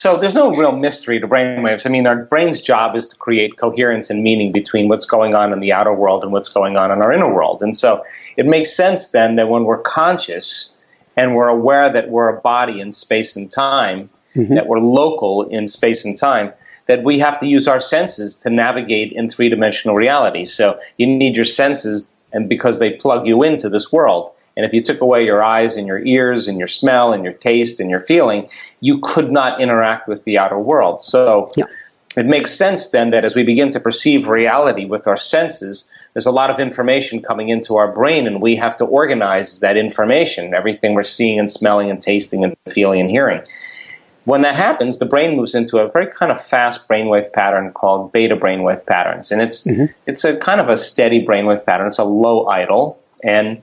So there's no real mystery to brainwaves. I mean, our brain's job is to create coherence and meaning between what's going on in the outer world and what's going on in our inner world. And so it makes sense then that when we're conscious and we're aware that we're a body in space and time, that we're local in space and time, that we have to use our senses to navigate in three-dimensional reality. So you need your senses, and because they plug you into this world. And if you took away your eyes and your ears and your smell and your taste and your feeling, you could not interact with the outer world. So it makes sense then that as we begin to perceive reality with our senses, there's a lot of information coming into our brain, and we have to organize that information, everything we're seeing and smelling and tasting and feeling and hearing. When that happens, the brain moves into a very kind of fast brainwave pattern called beta brainwave patterns. And it's a kind of a steady brainwave pattern. It's a low idle, and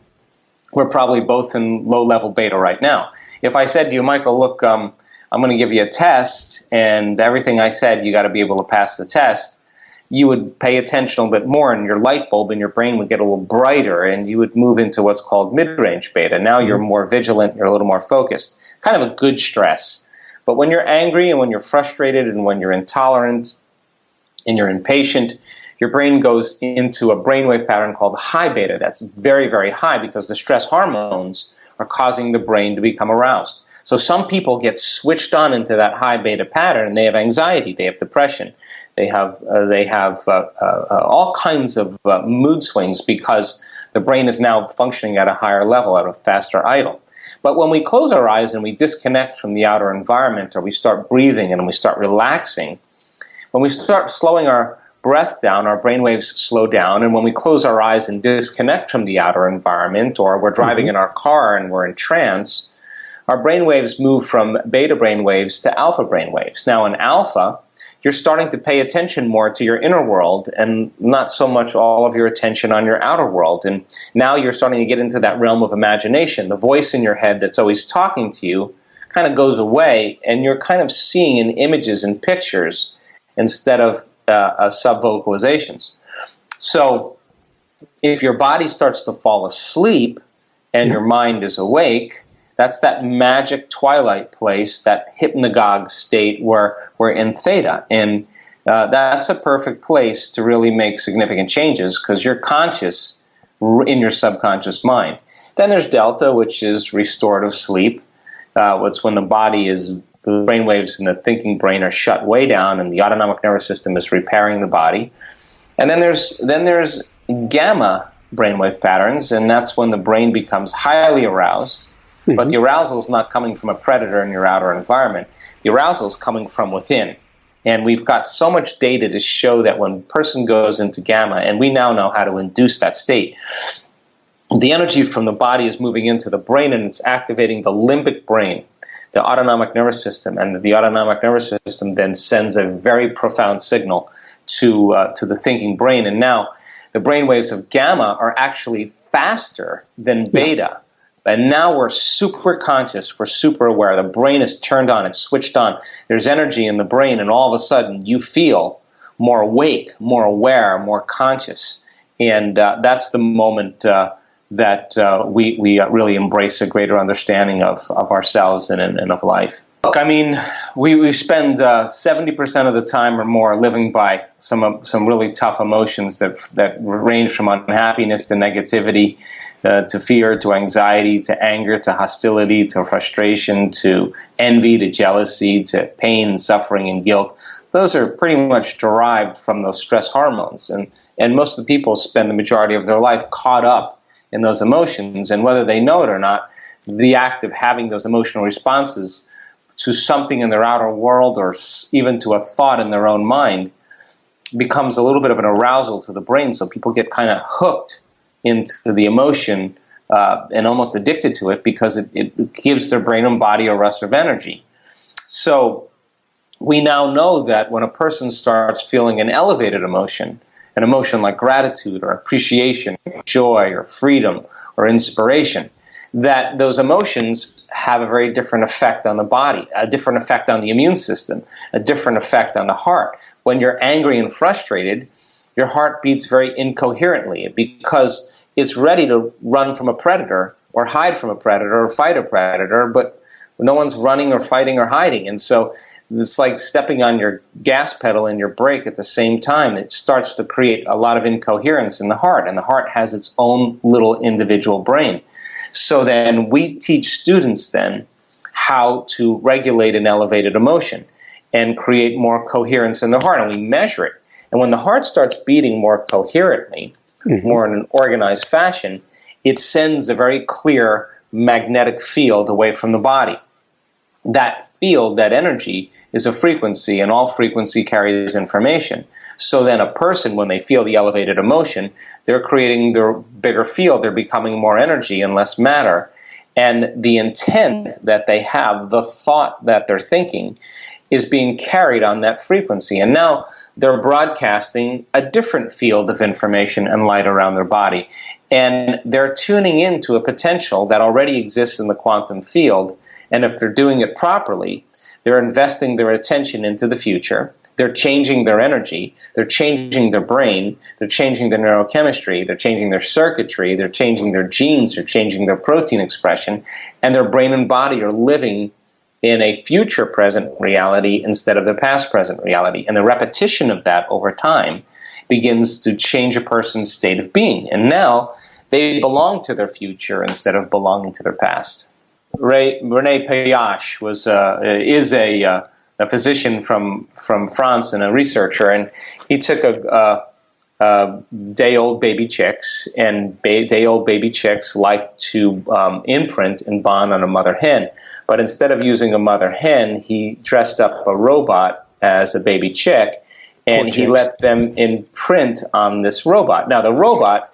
we're probably both in low-level beta right now. If I said to you, Michael, look, I'm going to give you a test, and everything I said, you got to be able to pass the test, you would pay attention a little bit more, and your light bulb in your brain would get a little brighter, and you would move into what's called mid-range beta. Now you're more vigilant, you're a little more focused. Kind of a good stress. But when you're angry and when you're frustrated and when you're intolerant and you're impatient, your brain goes into a brainwave pattern called high beta. That's very, very high because the stress hormones are causing the brain to become aroused. So some people get switched on into that high beta pattern, and they have anxiety, they have depression, they have all kinds of mood swings because the brain is now functioning at a higher level, at a faster idle. But when we close our eyes and we disconnect from the outer environment, or we start breathing and we start relaxing, when we start slowing our breath down, our brainwaves slow down, and when we close our eyes and disconnect from the outer environment, or we're driving in our car and we're in trance, our brainwaves move from beta brainwaves to alpha brainwaves. Now in alpha, you're starting to pay attention more to your inner world and not so much all of your attention on your outer world. And now you're starting to get into that realm of imagination. The voice in your head that's always talking to you kind of goes away, and you're kind of seeing in images and pictures instead of sub-vocalizations. So if your body starts to fall asleep and your mind is awake, that's that magic twilight place, that hypnagogue state where we're in theta. And that's a perfect place to really make significant changes because you're conscious in your subconscious mind. Then there's delta, which is restorative sleep. It's when the body is, the brainwaves in the thinking brain are shut way down and the autonomic nervous system is repairing the body. And then there's gamma brainwave patterns, and that's when the brain becomes highly aroused. But the arousal is not coming from a predator in your outer environment. The arousal is coming from within. And we've got so much data to show that when a person goes into gamma, and we now know how to induce that state, the energy from the body is moving into the brain, and it's activating the limbic brain, the autonomic nervous system. And the autonomic nervous system then sends a very profound signal to the thinking brain. And now the brain waves of gamma are actually faster than beta. And now we're super conscious, we're super aware. The brain is turned on, it's switched on. There's energy in the brain, and all of a sudden you feel more awake, more aware, more conscious. And that's the moment that we really embrace a greater understanding of ourselves and of life. Look, I mean, we spend 70% of the time or more living by some really tough emotions that range from unhappiness to negativity, to fear, to anxiety, to anger, to hostility, to frustration, to envy, to jealousy, to pain and suffering and guilt. Those are pretty much derived from those stress hormones. And most of the people spend the majority of their life caught up in those emotions. And whether they know it or not, the act of having those emotional responses to something in their outer world or even to a thought in their own mind becomes a little bit of an arousal to the brain. So people get kind of hooked into the emotion and almost addicted to it because it gives their brain and body a rush of energy. So we now know that when a person starts feeling an elevated emotion, an emotion like gratitude or appreciation, or joy or freedom or inspiration, that those emotions have a very different effect on the body, a different effect on the immune system, a different effect on the heart. When you're angry and frustrated, your heart beats very incoherently because it's ready to run from a predator or hide from a predator or fight a predator, but no one's running or fighting or hiding. And so it's like stepping on your gas pedal and your brake at the same time. It starts to create a lot of incoherence in the heart, and the heart has its own little individual brain. So then we teach students then how to regulate an elevated emotion and create more coherence in the heart, and we measure it. And when the heart starts beating more coherently, more in an organized fashion, it sends a very clear magnetic field away from the body. That field, that energy, is a frequency, and all frequency carries information. So then a person, when they feel the elevated emotion, they're creating their bigger field, they're becoming more energy and less matter. And the intent that they have, the thought that they're thinking, is being carried on that frequency. And now they're broadcasting a different field of information and light around their body. And they're tuning into a potential that already exists in the quantum field. And if they're doing it properly, they're investing their attention into the future. They're changing their energy. They're changing their brain. They're changing their neurochemistry. They're changing their circuitry. They're changing their genes. They're changing their protein expression. And their brain and body are living in a future present reality instead of the past present reality. And the repetition of that over time begins to change a person's state of being. And now they belong to their future instead of belonging to their past. René Payache is a physician from France and a researcher, and he took a day-old baby chicks, and day-old baby chicks like to imprint and bond on a mother hen. But instead of using a mother hen, he dressed up a robot as a baby chick, and he let them imprint on this robot. Now, the robot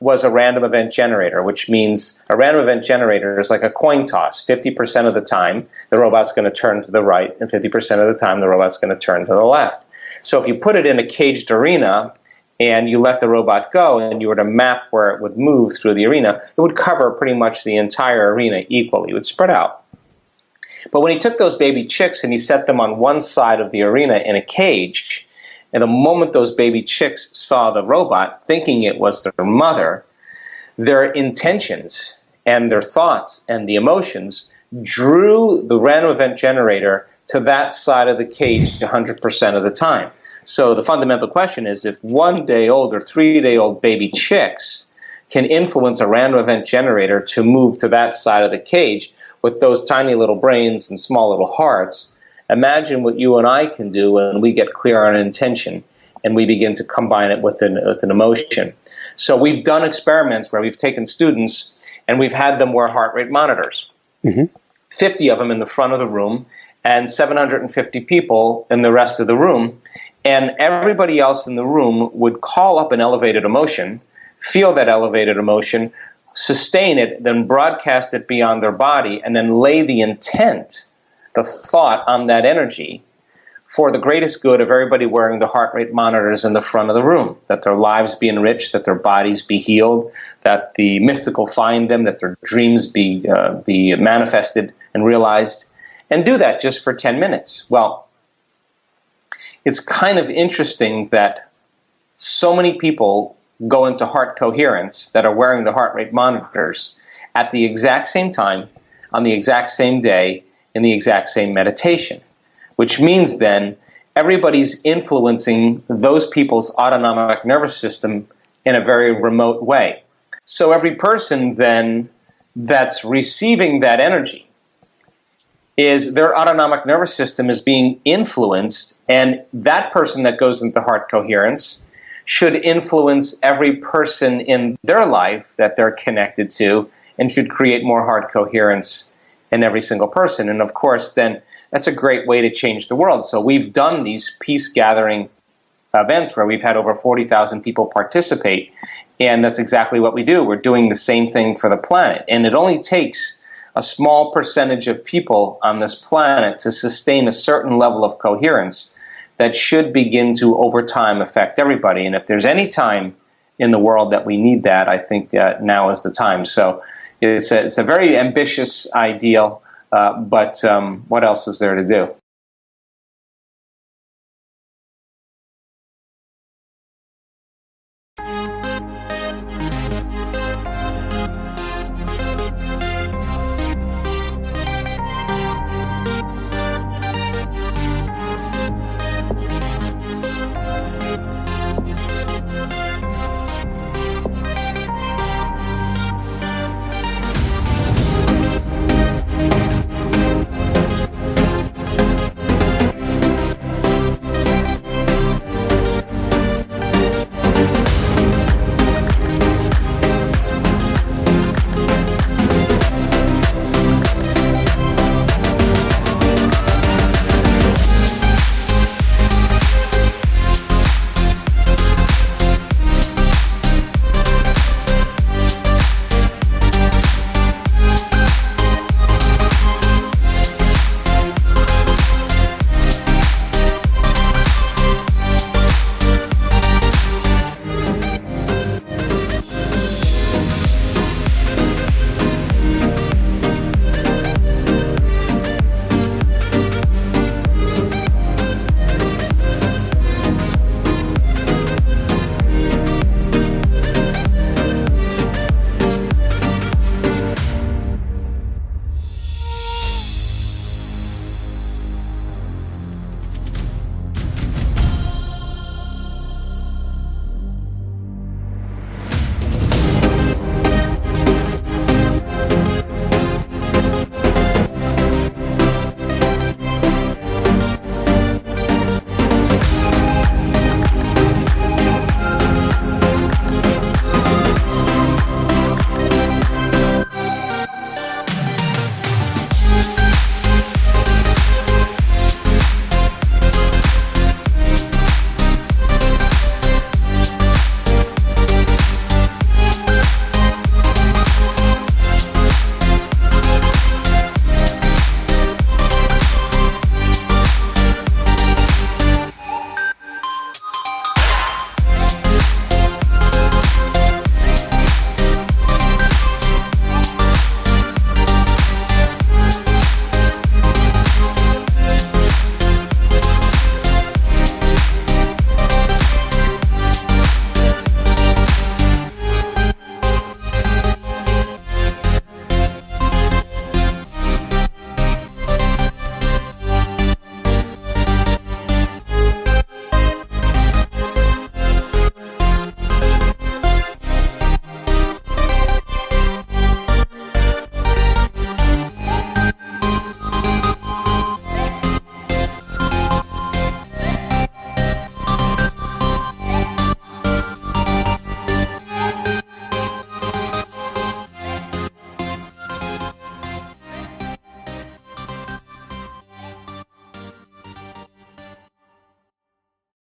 was a random event generator, which means a random event generator is like a coin toss. 50% of the time, the robot's going to turn to the right, and 50% of the time, the robot's going to turn to the left. So if you put it in a caged arena and you let the robot go and you were to map where it would move through the arena, it would cover pretty much the entire arena equally. It would spread out. But when he took those baby chicks and he set them on one side of the arena in a cage, and the moment those baby chicks saw the robot, thinking it was their mother, their intentions and their thoughts and the emotions drew the random event generator to that side of the cage 100% of the time. So the fundamental question is, if 1 day old or 3 day old baby chicks can influence a random event generator to move to that side of the cage with those tiny little brains and small little hearts, imagine what you and I can do when we get clear on an intention and we begin to combine it with an emotion. So we've done experiments where we've taken students and we've had them wear heart rate monitors. 50 of them in the front of the room and 750 people in the rest of the room. And everybody else in the room would call up an elevated emotion, feel that elevated emotion, sustain it, then broadcast it beyond their body, and then lay the intent, the thought on that energy for the greatest good of everybody wearing the heart rate monitors in the front of the room, that their lives be enriched, that their bodies be healed, that the mystical find them, that their dreams be manifested and realized, and do that just for 10 minutes. Well, it's kind of interesting that so many people go into heart coherence that are wearing the heart rate monitors at the exact same time, on the exact same day, in the exact same meditation, which means then everybody's influencing those people's autonomic nervous system in a very remote way. So every person then that's receiving that energy, is their autonomic nervous system is being influenced, and that person that goes into heart coherence should influence every person in their life that they're connected to and should create more heart coherence in every single person. And of course, then that's a great way to change the world. So we've done these peace gathering events where we've had over 40,000 people participate, and that's exactly what we do. We're doing the same thing for the planet. And it only takes a small percentage of people on this planet to sustain a certain level of coherence that should begin to, over time, affect everybody. And if there's any time in the world that we need that, I think that now is the time. So it's a very ambitious ideal, but what else is there to do?